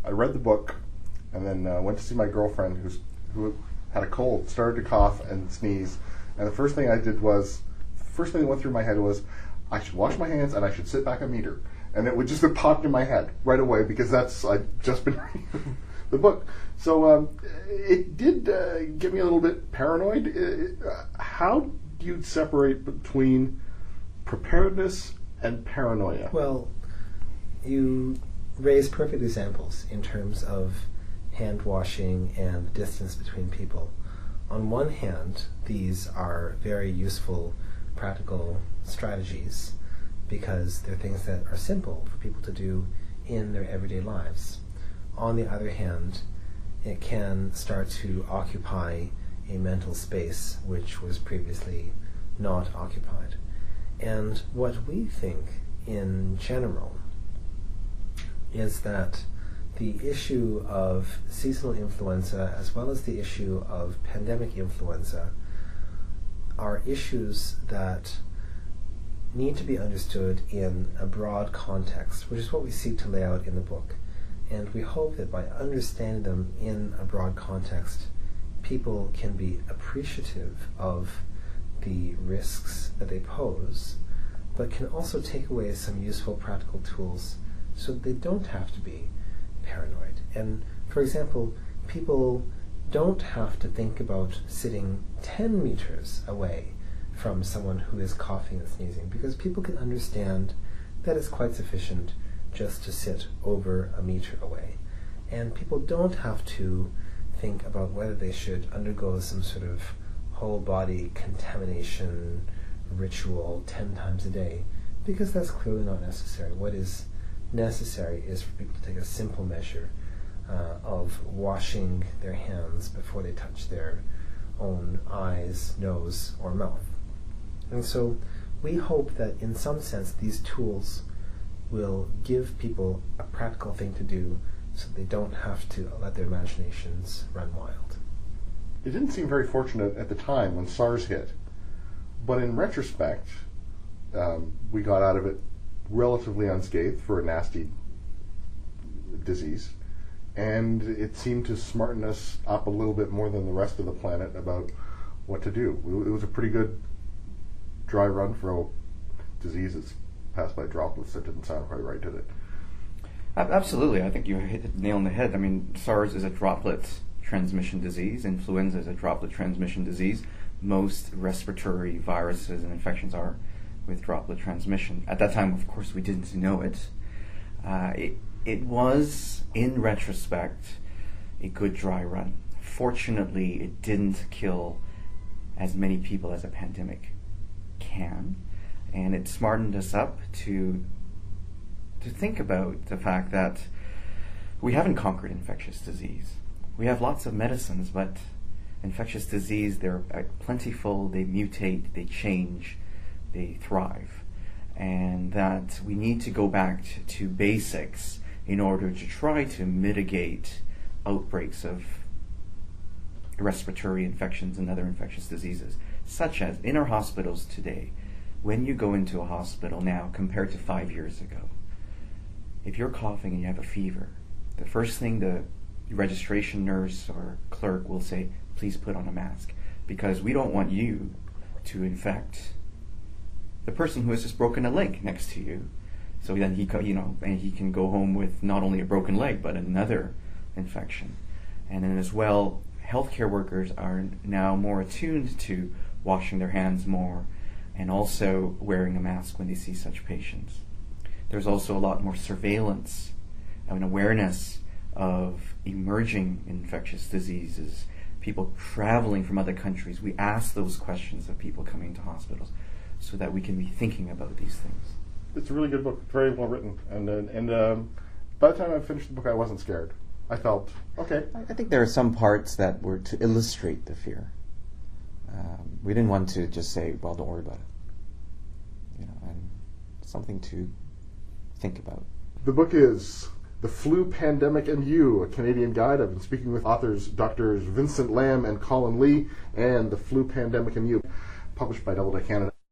I read the book and then went to see my girlfriend who had a cold, started to cough and sneeze. And the first thing that went through my head was, I should wash my hands and I should sit back and meet her. And it would just have popped in my head right away because I'd just been reading the book. So it did get me a little bit paranoid. How do you separate between preparedness and paranoia? Well, you raise perfect examples in terms of hand washing and the distance between people. On one hand, these are very useful, practical strategies because they're things that are simple for people to do in their everyday lives. On the other hand, it can start to occupy a mental space which was previously not occupied. And what we think in general is that the issue of seasonal influenza as well as the issue of pandemic influenza are issues that need to be understood in a broad context, which is what we seek to lay out in the book. And we hope that by understanding them in a broad context, people can be appreciative of the risks that they pose, but can also take away some useful practical tools so that they don't have to be paranoid. And for example, people don't have to think about sitting 10 meters away from someone who is coughing and sneezing, because people can understand that it's quite sufficient just to sit over a meter away. And people don't have to think about whether they should undergo some sort of whole body contamination ritual 10 times a day, because that's clearly not necessary. What is necessary is for people to take a simple measure of washing their hands before they touch their own eyes, nose, or mouth. And so we hope that in some sense these tools will give people a practical thing to do so they don't have to let their imaginations run wild. It didn't seem very fortunate at the time when SARS hit, but in retrospect, we got out of it relatively unscathed for a nasty disease, and it seemed to smarten us up a little bit more than the rest of the planet about what to do. It was a pretty good dry run for a disease that's passed by droplets. That didn't sound quite right, did it? Absolutely. I think you hit the nail on the head. I mean, SARS is a droplet transmission disease. Influenza is a droplet transmission disease. Most respiratory viruses and infections are with droplet transmission. At that time, of course, we didn't know it. It was, in retrospect, a good dry run. Fortunately, it didn't kill as many people as a pandemic can, and it smartened us up to think about the fact that we haven't conquered infectious disease. We have lots of medicines, but infectious disease, they're plentiful, they mutate, they change, they thrive, and that we need to go back to basics in order to try to mitigate outbreaks of respiratory infections and other infectious diseases, such as in our hospitals today. When you go into a hospital now compared to 5 years ago, if you're coughing and you have a fever, the first thing the registration nurse or clerk will say, please put on a mask, because we don't want you to infect the person who has just broken a leg next to you. So then he can go home with not only a broken leg but another infection. And then as well, healthcare workers are now more attuned to washing their hands more and also wearing a mask when they see such patients. There's also a lot more surveillance and awareness of emerging infectious diseases, people traveling from other countries. We ask those questions of people coming to hospitals so that we can be thinking about these things. It's a really good book, very well written, and by the time I finished the book, I wasn't scared. I felt okay. I think there are some parts that were to illustrate the fear. We didn't want to just say, "Well, don't worry about it," and something to think about. The book is The Flu Pandemic and You, a Canadian guide. I've been speaking with authors Drs. Vincent Lamb and Colin Lee, and The Flu Pandemic and You, published by Doubleday Canada.